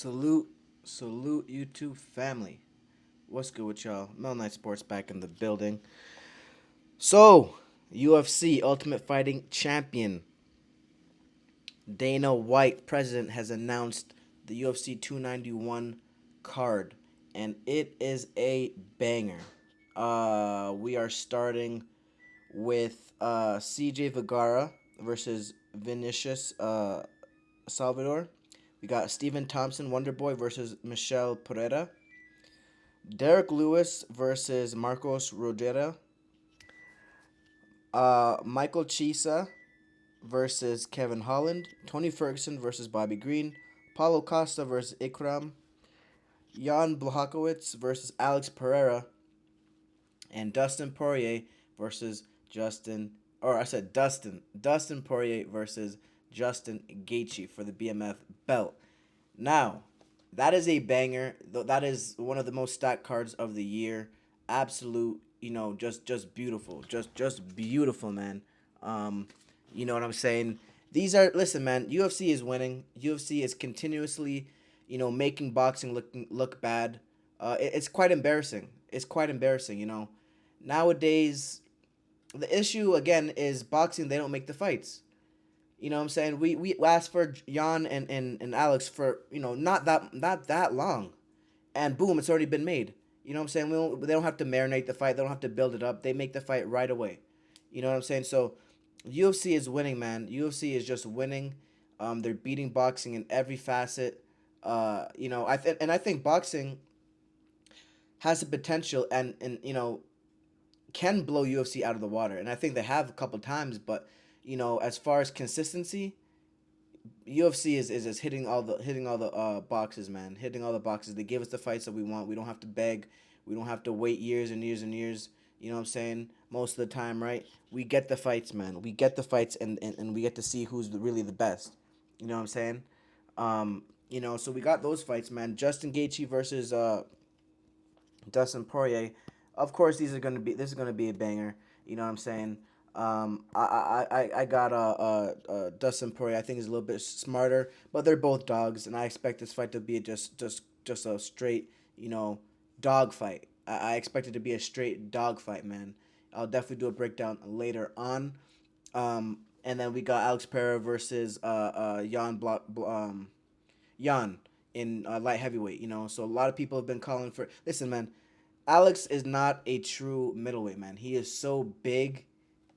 Salute, salute YouTube family. What's good with y'all? Mel Knight Sports back in the building. So, UFC Ultimate Fighting Champion Dana White, president, has announced the UFC 291 card, and it is a banger. We are starting with CJ Vergara versus Vinicius Salvador. We got Stephen Thompson, Wonderboy versus Michelle Pereira. Derek Lewis versus Marcos Rodera. Michael Chisa versus Kevin Holland. Tony Ferguson versus Bobby Green. Paulo Costa versus Ikram. Jan Blachowicz versus Alex Pereira. And Dustin Poirier versus Dustin Poirier versus Justin Gaethje for the BMF belt. Now, that is a banger. That is one of the most stacked cards of the year. Absolute, just beautiful. Just beautiful, man. You know what I'm saying? Listen, man, UFC is winning. UFC is continuously, making boxing look bad. It's quite embarrassing. It's quite embarrassing. Nowadays, the issue again is boxing, they don't make the fights. You know what I'm saying? We asked for Jan and Alex for, not that long. And boom, it's already been made. You know what I'm saying? They don't have to marinate the fight. They don't have to build it up. They make the fight right away. You know what I'm saying? So UFC is winning, man. UFC is just winning. They're beating boxing in every facet. I think boxing has the potential and can blow UFC out of the water. And I think they have a couple times, but as far as consistency, UFC is hitting all the boxes, man. Hitting all the boxes. They give us the fights that we want. We don't have to beg. We don't have to wait years and years and years. You know what I'm saying? Most of the time, right? We get the fights, man. We get the fights, and we get to see who's really the best. You know what I'm saying? So we got those fights, man. Justin Gaethje versus Dustin Poirier. Of course, this is gonna be a banger. You know what I'm saying? I got Dustin Poirier. I think he's a little bit smarter, but they're both dogs, and I expect this fight to be just a straight dog fight. I expect it to be a straight dog fight, man. I'll definitely do a breakdown later on. And then we got Alex Pereira versus Jan in light heavyweight. So a lot of people have been calling for. Listen, man, Alex is not a true middleweight, man. He is so big,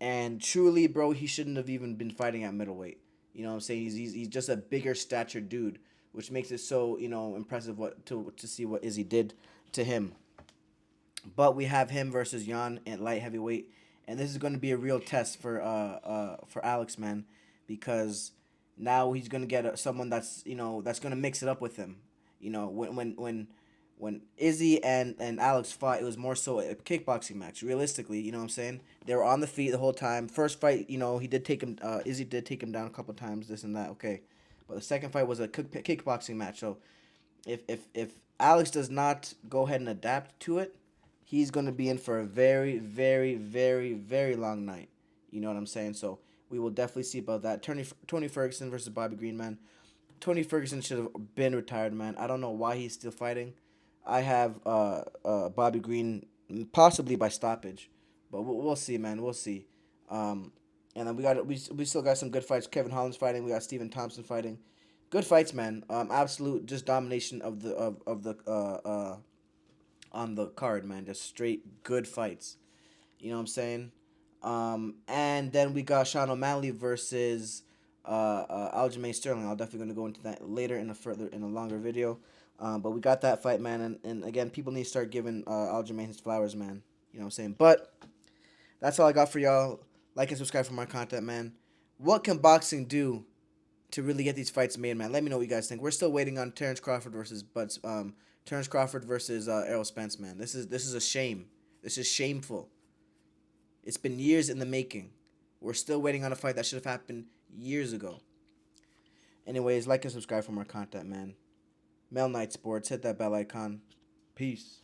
and truly, bro, he shouldn't have even been fighting at middleweight. You know what I'm saying? He's just a bigger stature dude, which makes it so impressive to see what Izzy did to him. But we have him versus Jan at light heavyweight, and this is going to be a real test for Alex, man, because now he's going to get someone that's going to mix it up with him. When Izzy and Alex fought, it was more so a kickboxing match. Realistically, you know what I'm saying? They were on the feet the whole time. First fight, he did take him. Izzy did take him down a couple times, this and that. Okay, but the second fight was a kickboxing match. So if Alex does not go ahead and adapt to it, he's gonna be in for a very, very, very, very long night. You know what I'm saying? So we will definitely see about that. Tony Ferguson versus Bobby Green, man. Tony Ferguson should have been retired, man. I don't know why he's still fighting. I have Bobby Green possibly by stoppage, but we'll see, man. We'll see. And then we still got some good fights. Kevin Holland's fighting. We got Stephen Thompson fighting. Good fights, man. Absolute just domination of the on the card, man. Just straight good fights. You know what I'm saying? And then we got Sean O'Malley versus Aljamain Sterling. I'm definitely gonna go into that later in a longer video. But we got that fight, man, and again, people need to start giving Aljamain his flowers, man. You know what I'm saying? But that's all I got for y'all. Like and subscribe for more content, man. What can boxing do to really get these fights made, man? Let me know what you guys think. We're still waiting on Terrence Crawford versus Errol Spence, man. This is a shame. This is shameful. It's been years in the making. We're still waiting on a fight that should have happened years ago. Anyways, like and subscribe for more content, man. Mel Knight Sports. Hit that bell icon. Peace.